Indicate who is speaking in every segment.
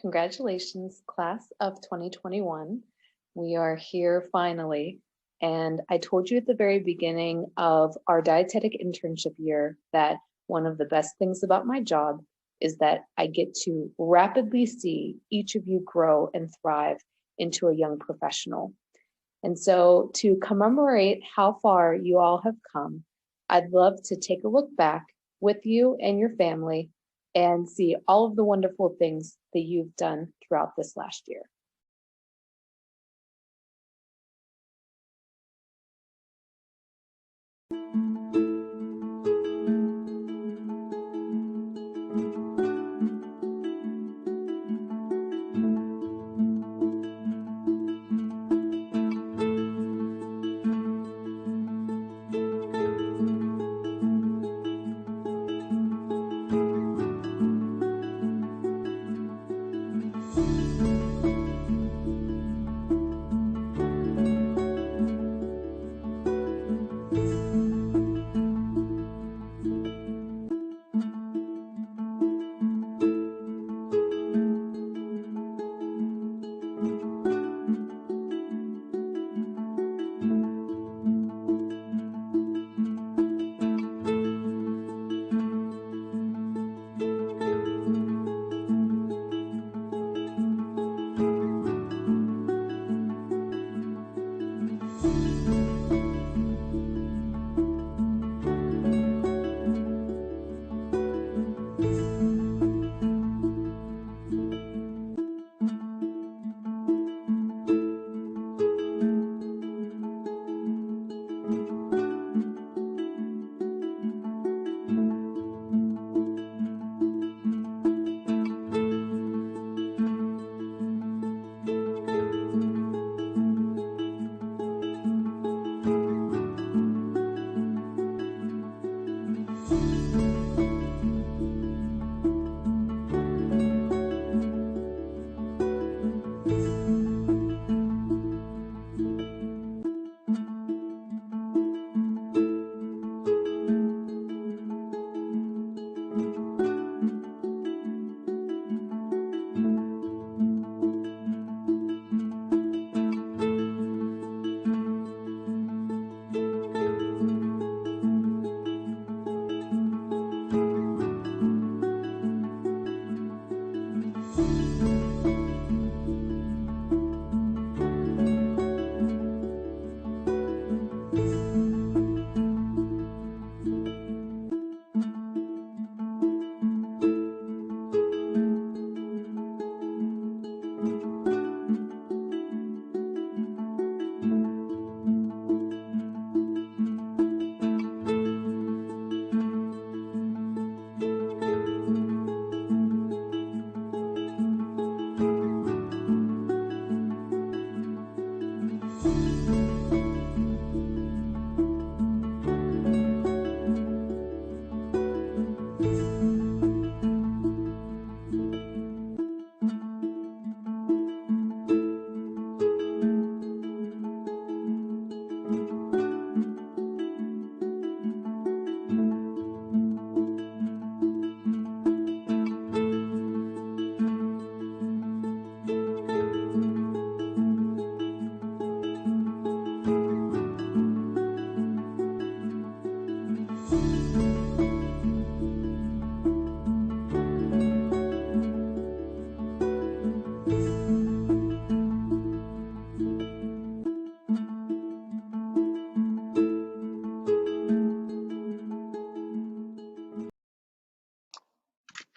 Speaker 1: Congratulations, class of 2021. We are here finally. And I told you at the very beginning of our dietetic internship year that one of the best things about my job is that I get to rapidly see each of you grow and thrive into a young professional. And so to commemorate how far you all have come, I'd love to take a look back with you and your family and see all of the wonderful things that you've done throughout this last year.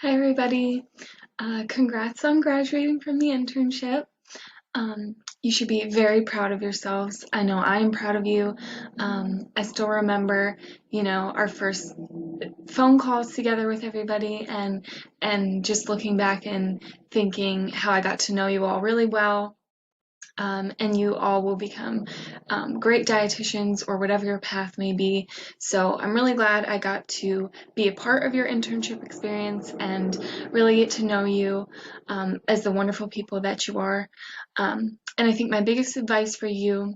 Speaker 2: Hi everybody, congrats on graduating from the internship. You should be very proud of yourselves. I know I am proud of you. I still remember, our first phone calls together with everybody and just looking back and thinking how I got to know you all really well. And you all will become great dietitians or whatever your path may be. So I'm really glad I got to be a part of your internship experience and really get to know you as the wonderful people that you are. And I think my biggest advice for you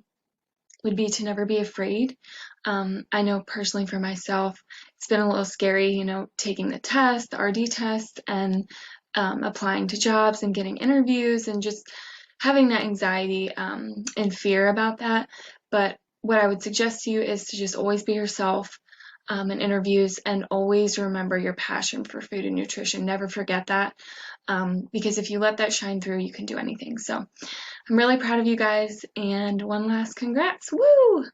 Speaker 2: would be to never be afraid. I know personally for myself, it's been a little scary, taking the test, the RD test, and applying to jobs and getting interviews and just having that anxiety and fear about that. But what I would suggest to you is to just always be yourself in interviews and always remember your passion for food and nutrition. Never forget that, because if you let that shine through, you can do anything. So I'm really proud of you guys, and one last congrats. Woo!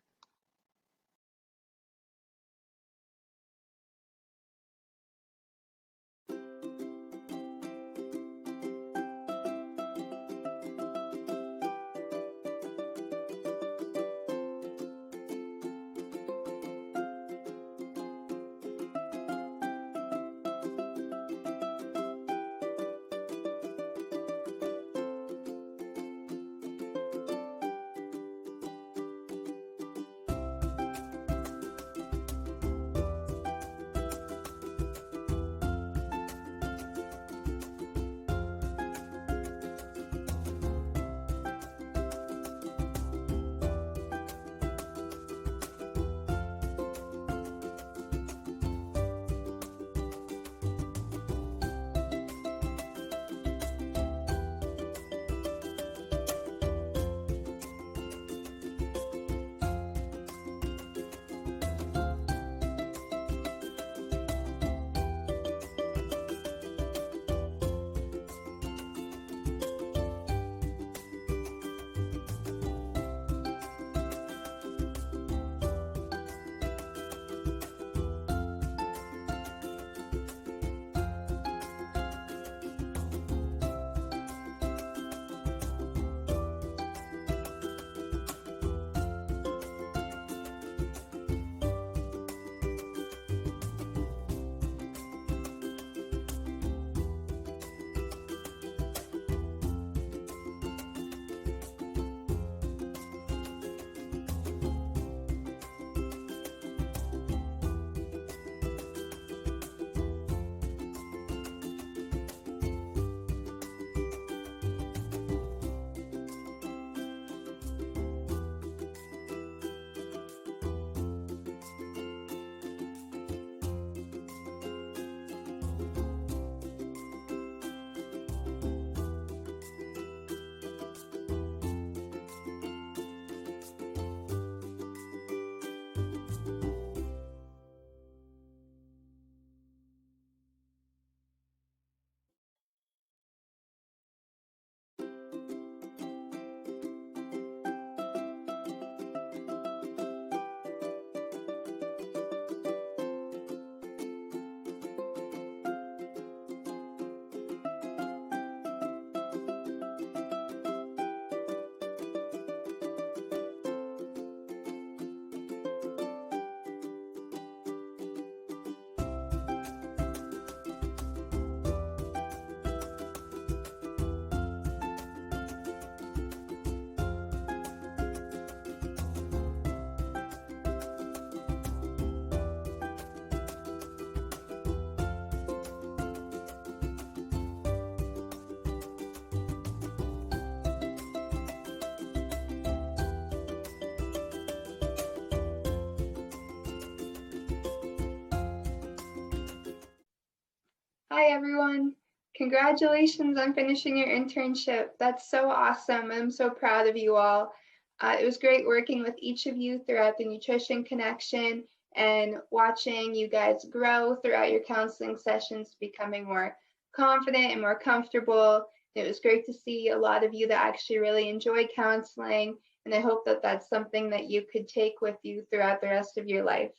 Speaker 3: Hi everyone. Congratulations on finishing your internship. That's so awesome. I'm so proud of you all. It was great working with each of you throughout the Nutrition Connection and watching you guys grow throughout your counseling sessions, becoming more confident and more comfortable. It was great to see a lot of you that actually really enjoy counseling, and I hope that that's something that you could take with you throughout the rest of your life.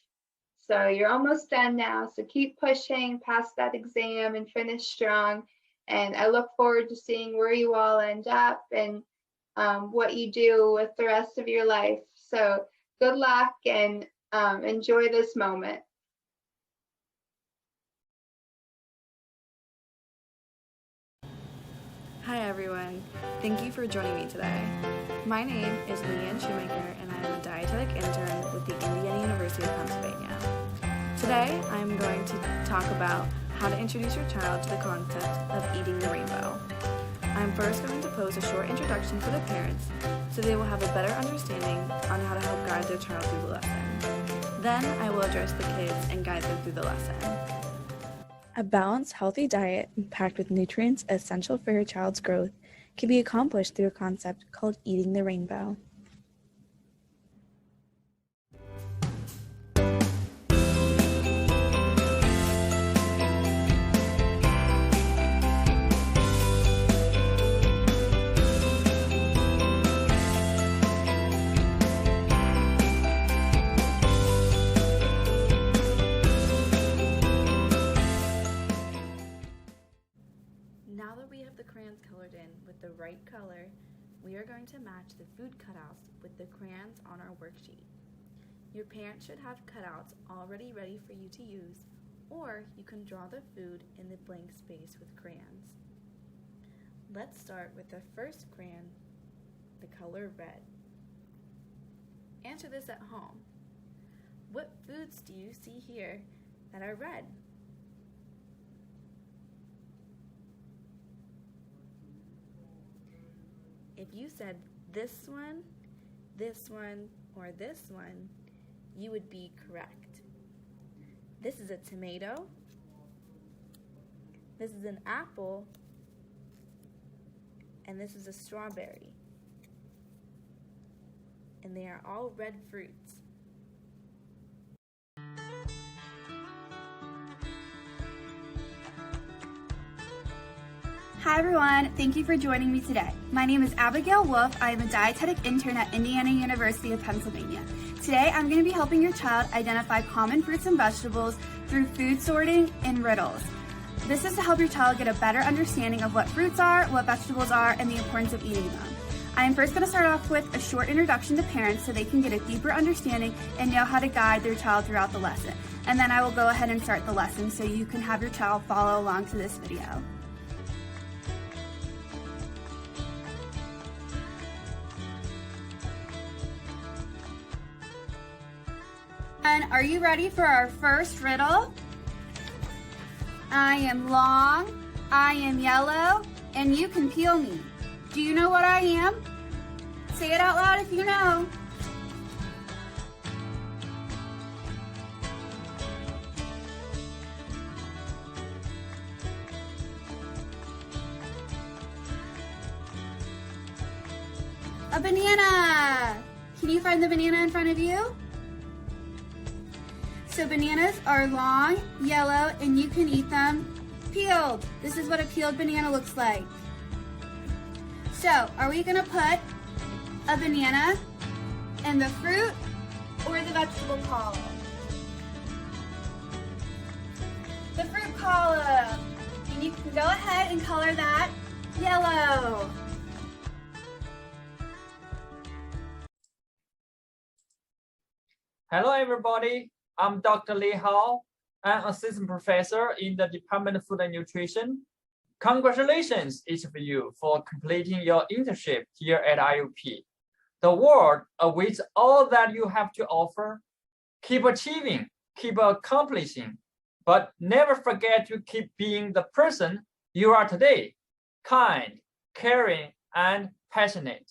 Speaker 3: So you're almost done now. So keep pushing, pass that exam and finish strong. And I look forward to seeing where you all end up and what you do with the rest of your life. So good luck and enjoy this moment.
Speaker 4: Hi everyone, thank you for joining me today. My name is Leanne Shoemaker and I am a dietetic intern with the Indiana University of Pennsylvania. Today I'm going to talk about how to introduce your child to the concept of eating the rainbow. I'm first going to pose a short introduction for the parents so they will have a better understanding on how to help guide their child through the lesson. Then I will address the kids and guide them through the lesson. A balanced, healthy diet packed with nutrients essential for your child's growth can be accomplished through a concept called eating the rainbow. Now that we have the crayons colored in with the right color, we are going to match the food cutouts with the crayons on our worksheet. Your parents should have cutouts already ready for you to use, or you can draw the food in the blank space with crayons. Let's start with the first crayon, the color red. Answer this at home. What foods do you see here that are red? If you said this one, or this one, you would be correct. This is a tomato, this is an apple, and this is a strawberry. And they are all red fruits.
Speaker 5: Hi everyone, thank you for joining me today. My name is Abigail Wolf. I am a dietetic intern at Indiana University of Pennsylvania. Today I'm going to be helping your child identify common fruits and vegetables through food sorting and riddles. This is to help your child get a better understanding of what fruits are, what vegetables are, and the importance of eating them. I am first going to start off with a short introduction to parents so they can get a deeper understanding and know how to guide their child throughout the lesson. And then I will go ahead and start the lesson so you can have your child follow along to this video. And are you ready for our first riddle? I am long, I am yellow, and you can peel me. Do you know what I am? Say it out loud if you know. A banana! Can you find the banana in front of you? So bananas are long, yellow, and you can eat them peeled. This is what a peeled banana looks like. So, are we gonna put a banana in the fruit or the vegetable column? The fruit column. And you can go ahead and color that yellow.
Speaker 6: Hello, everybody. I'm Dr. Lee Hao. I'm assistant professor in the Department of Food and Nutrition. Congratulations, each of you, for completing your internship here at IUP. The world awaits all that you have to offer. Keep achieving, keep accomplishing, but never forget to keep being the person you are today, kind, caring, and passionate.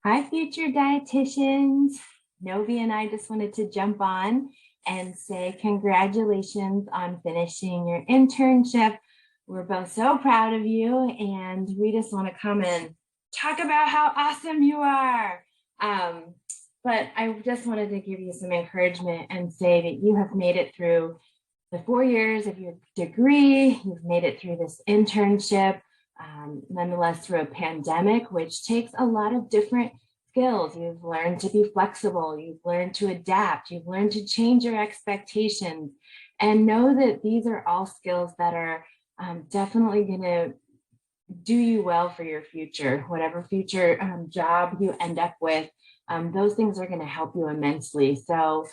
Speaker 7: Hi, future dietitians. Novi and I just wanted to jump on and say congratulations on finishing your internship. We're both so proud of you, and we just want to come and talk about how awesome you are. But I just wanted to give you some encouragement and say that you have made it through the 4 years of your degree. You've made it through this internship. Nonetheless, through a pandemic, which takes a lot of different skills. You've learned to be flexible. You've learned to adapt. You've learned to change your expectations, and know that these are all skills that are definitely going to do you well for your future, whatever future job you end up with. Those things are going to help you immensely. So,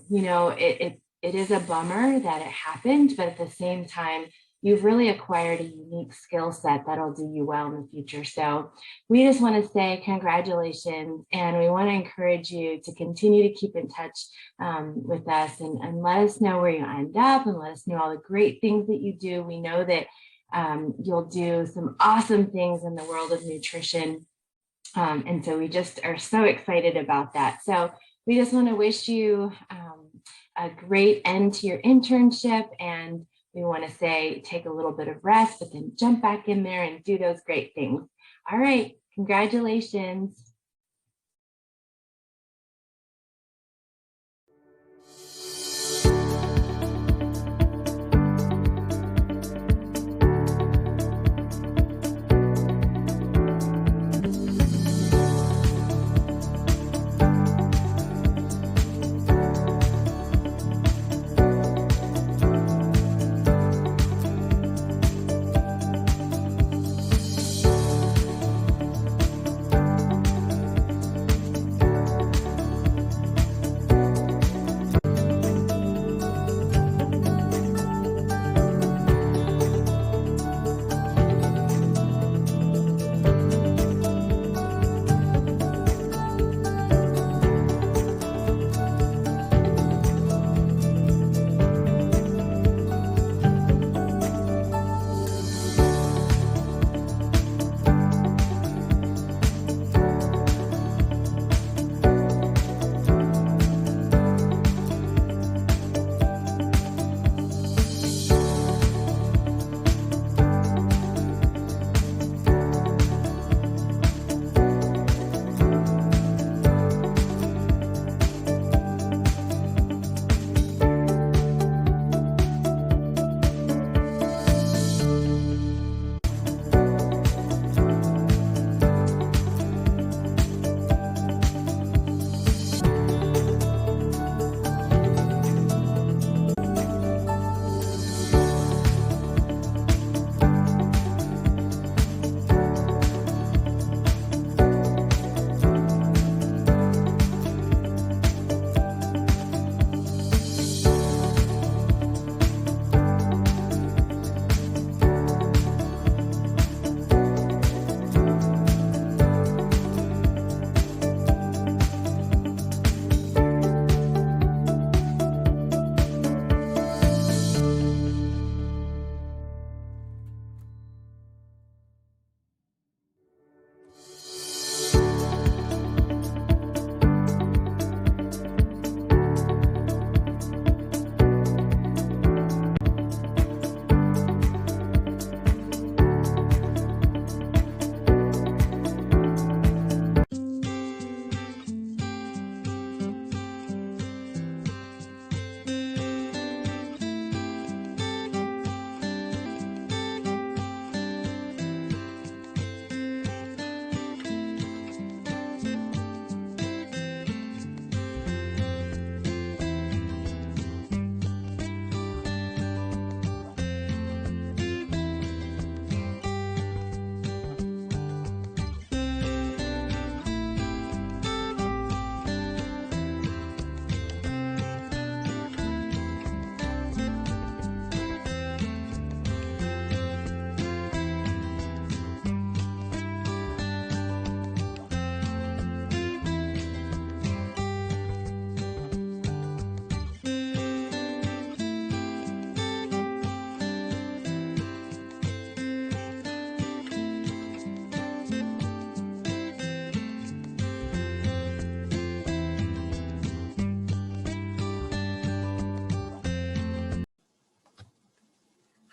Speaker 7: you know, it is a bummer that it happened, but at the same time, you've really acquired a unique skill set that'll do you well in the future. So we just want to say congratulations, and we want to encourage you to continue to keep in touch with us, and let us know where you end up, and let us know all the great things that you do. We know that you'll do some awesome things in the world of nutrition. And so we just are so excited about that. So we just want to wish you a great end to your internship, and we want to say take a little bit of rest, but then jump back in there and do those great things. All right, congratulations.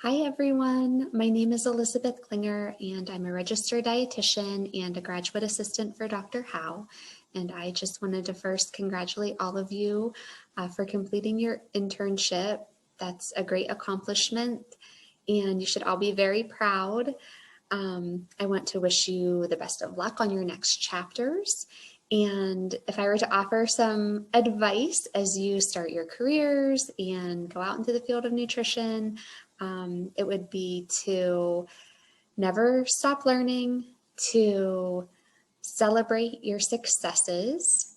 Speaker 8: Hi everyone, my name is Elizabeth Klinger and I'm a registered dietitian and a graduate assistant for Dr. Howe. And I just wanted to first congratulate all of you for completing your internship. That's a great accomplishment and you should all be very proud. I want to wish you the best of luck on your next chapters. And if I were to offer some advice as you start your careers and go out into the field of nutrition, it would be to never stop learning, to celebrate your successes,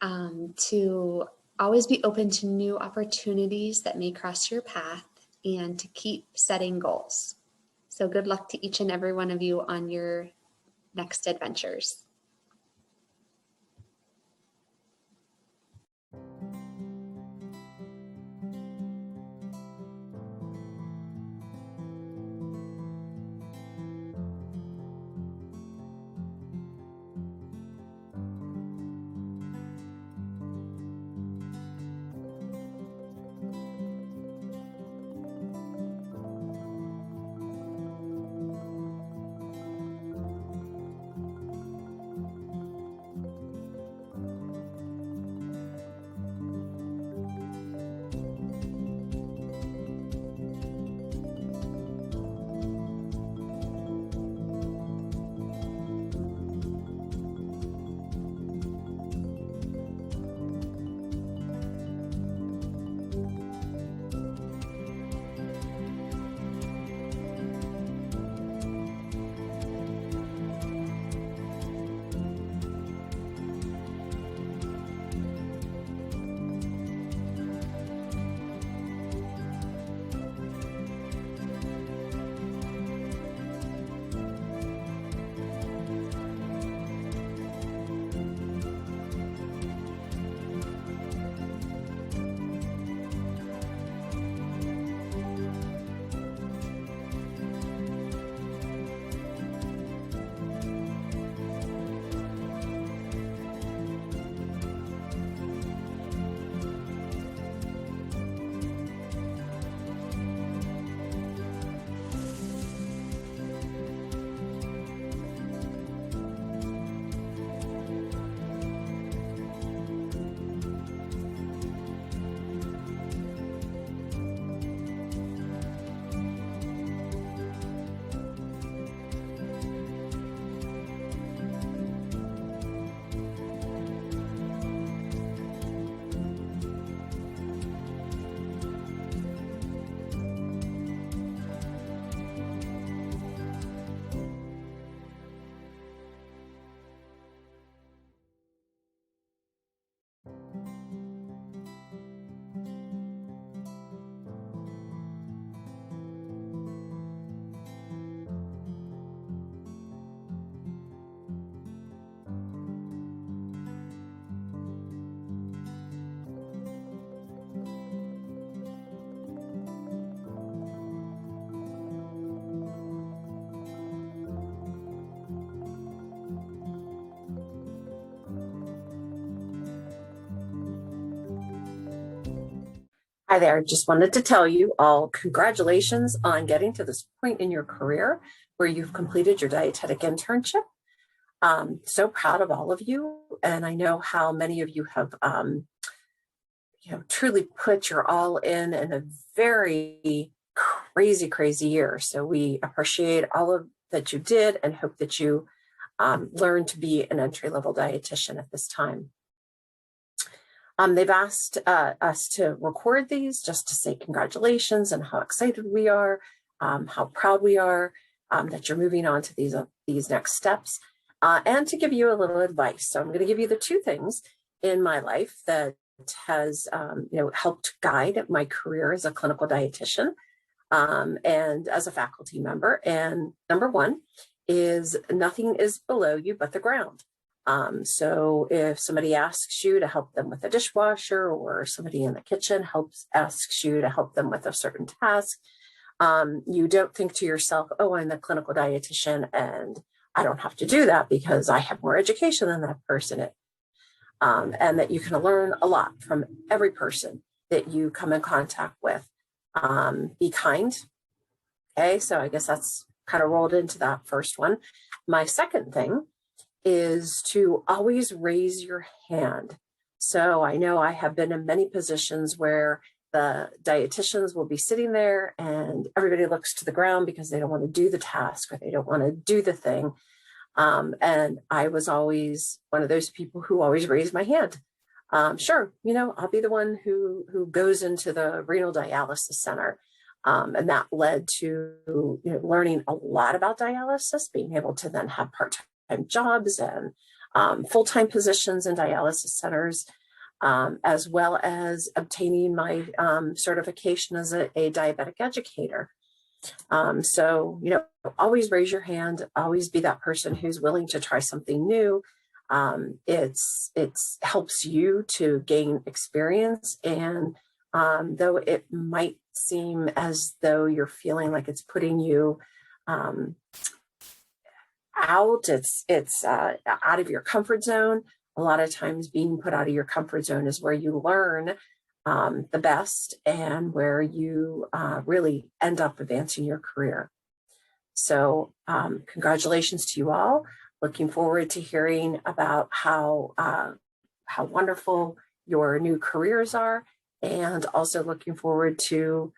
Speaker 8: to always be open to new opportunities that may cross your path, and to keep setting goals. So good luck to each and every one of you on your next adventures.
Speaker 9: Hi there. Just wanted to tell you all congratulations on getting to this point in your career where you've completed your dietetic internship. So proud of all of you. And I know how many of you have truly put your all in a very crazy year. So we appreciate all of that you did and hope that you learn to be an entry-level dietitian at this time. They've asked us to record these just to say congratulations and how excited we are, how proud we are that you're moving on to these next steps, and to give you a little advice. So I'm going to give you the two things in my life that has helped guide my career as a clinical dietitian and as a faculty member. And number one is nothing is below you but the ground. So if somebody asks you to help them with a dishwasher, or somebody in the kitchen asks you to help them with a certain task, you don't think to yourself, oh, I'm the clinical dietitian and I don't have to do that because I have more education than that person. And that you can learn a lot from every person that you come in contact with. Be kind. Okay, so I guess that's kind of rolled into that first one. My second thing is to always raise your hand. So I know I have been in many positions where the dietitians will be sitting there and everybody looks to the ground because they don't want to do the task or they don't want to do the thing. And I was always one of those people who always raised my hand. Sure, I'll be the one who goes into the renal dialysis center. And that led to learning a lot about dialysis, being able to then have part-time jobs and full-time positions in dialysis centers, as well as obtaining my certification as a diabetic educator. So, always raise your hand, always be that person who's willing to try something new. It's helps you to gain experience, and though it might seem as though you're feeling like it's putting you out, it's out of your comfort zone. A lot of times being put out of your comfort zone is where you learn the best and where you really end up advancing your career. So congratulations to you all. Looking forward to hearing about how wonderful your new careers are, and also looking forward to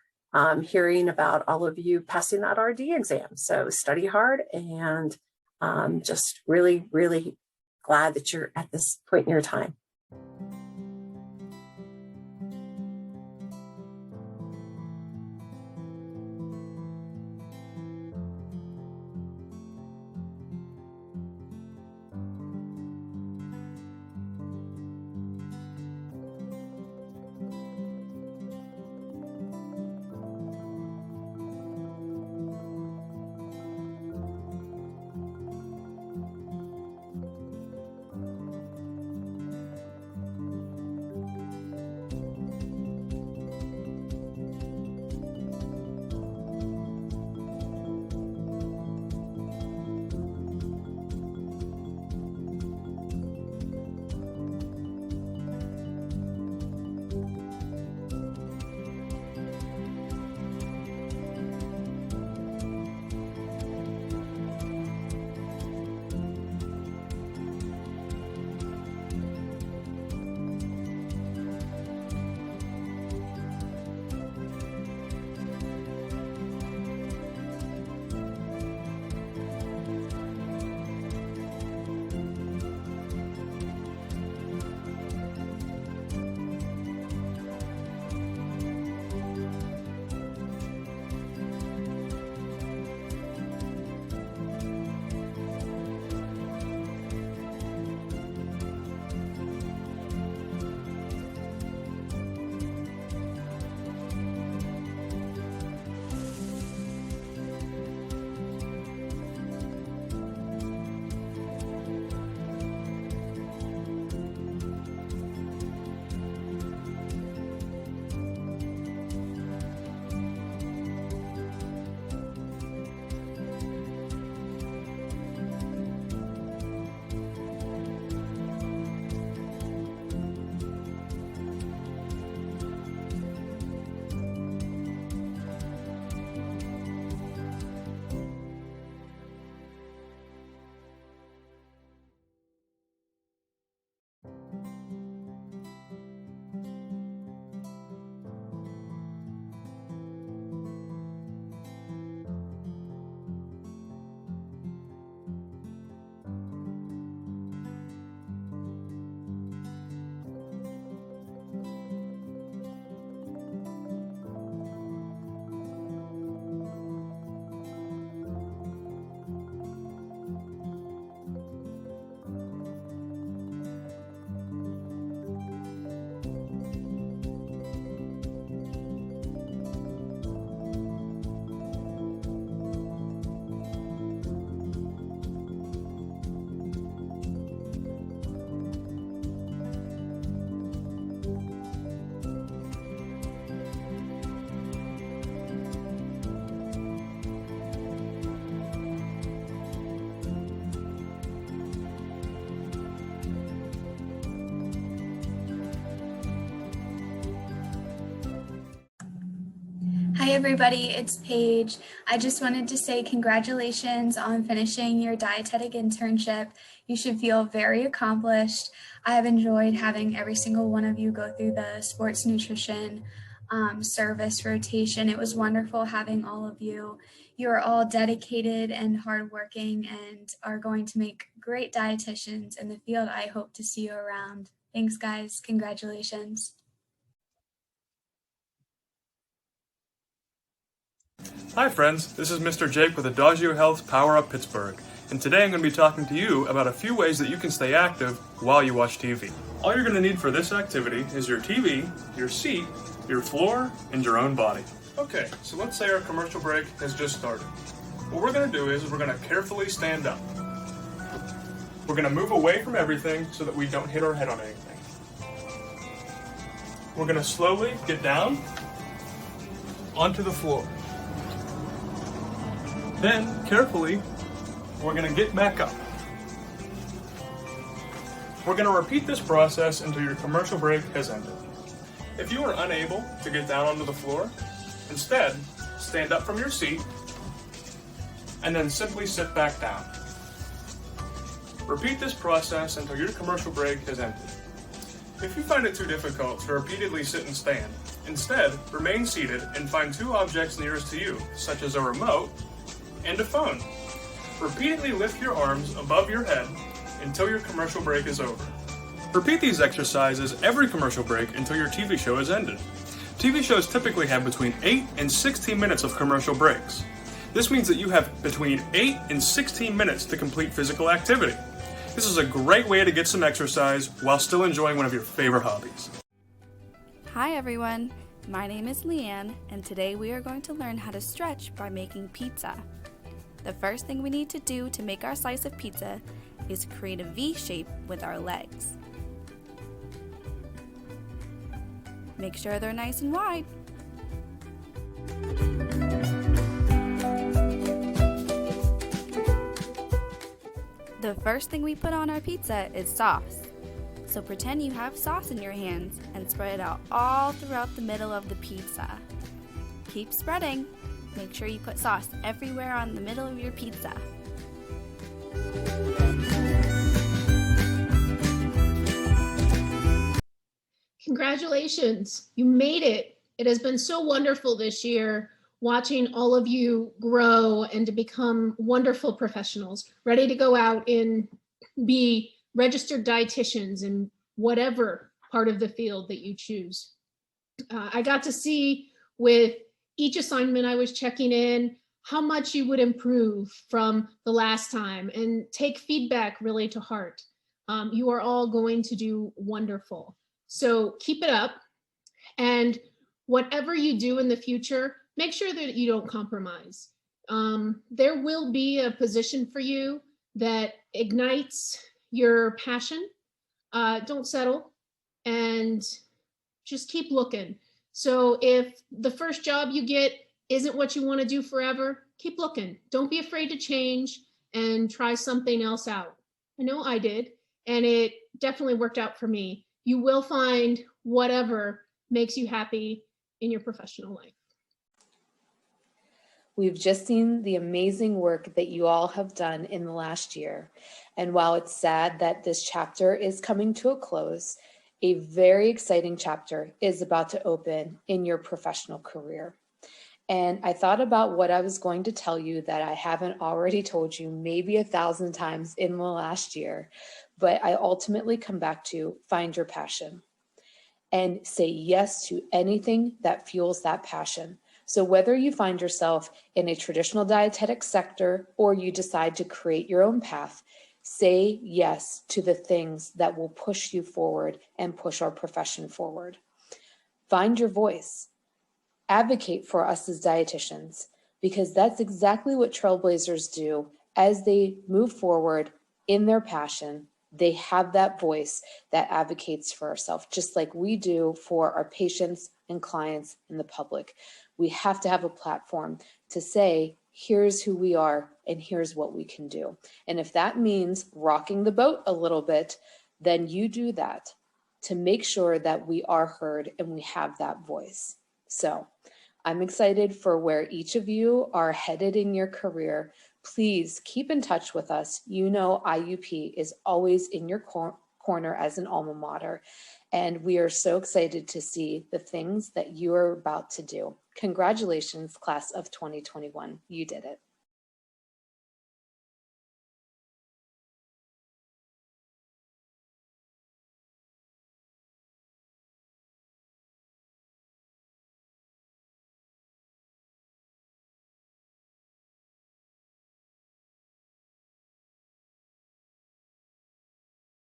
Speaker 9: hearing about all of you passing that RD exam. So study hard, and just really, really glad that you're at this point in your time.
Speaker 5: Hi everybody, it's Paige. I just wanted to say congratulations on finishing your dietetic internship. You should feel very accomplished. I have enjoyed having every single one of you go through the sports nutrition service rotation. It was wonderful having all of you. You are all dedicated and hardworking and are going to make great dietitians in the field. I hope to see you around. Thanks, guys. Congratulations.
Speaker 10: Hi friends, this is Mr. Jake with Adagio Health's Power Up Pittsburgh, and today I'm going to be talking to you about a few ways that you can stay active while you watch TV. All you're going to need for this activity is your TV, your seat, your floor, and your own body. Okay, so let's say our commercial break has just started. What we're going to do is we're going to carefully stand up. We're going to move away from everything so that we don't hit our head on anything. We're going to slowly get down onto the floor. Then, carefully, we're going to get back up. We're going to repeat this process until your commercial break has ended. If you are unable to get down onto the floor, instead, stand up from your seat and then simply sit back down. Repeat this process until your commercial break has ended. If you find it too difficult to repeatedly sit and stand, instead, remain seated and find two objects nearest to you, such as a remote and a phone. Repeatedly lift your arms above your head until your commercial break is over. Repeat these exercises every commercial break until your TV show is ended. TV shows typically have between 8 and 16 minutes of commercial breaks. This means that you have between 8 and 16 minutes to complete physical activity. This is a great way to get some exercise while still enjoying one of your favorite hobbies.
Speaker 4: Hi everyone, my name is Leanne, and today we are going to learn how to stretch by making pizza. The first thing we need to do to make our slice of pizza is create a V shape with our legs. Make sure they're nice and wide. The first thing we put on our pizza is sauce. So pretend you have sauce in your hands and spread it out all throughout the middle of the pizza. Keep spreading. Make sure you put sauce everywhere on the middle of your pizza.
Speaker 11: Congratulations, you made it. It has been so wonderful this year watching all of you grow and to become wonderful professionals, ready to go out and be registered dietitians in whatever part of the field that you choose. I got to see with each assignment I was checking in how much you would improve from the last time and take feedback really to heart. You are all going to do wonderful. So keep it up, and whatever you do in the future, make sure that you don't compromise. There will be a position for you that ignites your passion. Don't settle and just keep looking. So if the first job you get isn't what you want to do forever, keep looking. Don't be afraid to change and try something else out. I know I did, and it definitely worked out for me. You will find whatever makes you happy in your professional life.
Speaker 1: We've just seen the amazing work that you all have done in the last year. And while it's sad that this chapter is coming to a close, a very exciting chapter is about to open in your professional career. And I thought about what I was going to tell you that I haven't already told you maybe 1,000 times in the last year, but I ultimately come back to find your passion and say yes to anything that fuels that passion. So whether you find yourself in a traditional dietetic sector or you decide to create your own path, say yes to the things that will push you forward and push our profession forward. Find your voice. Advocate for us as dietitians, because that's exactly what trailblazers do as they move forward in their passion. They have that voice that advocates for ourselves, just like we do for our patients and clients and the public. We have to have a platform to say, here's who we are and here's what we can do. And if that means rocking the boat a little bit, then you do that to make sure that we are heard and we have that voice. So I'm excited for where each of you are headed in your career. Please keep in touch with us. You know, IUP is always in your corner as an alma mater. And we are so excited to see the things that you are about to do. Congratulations, class of 2021. You did it.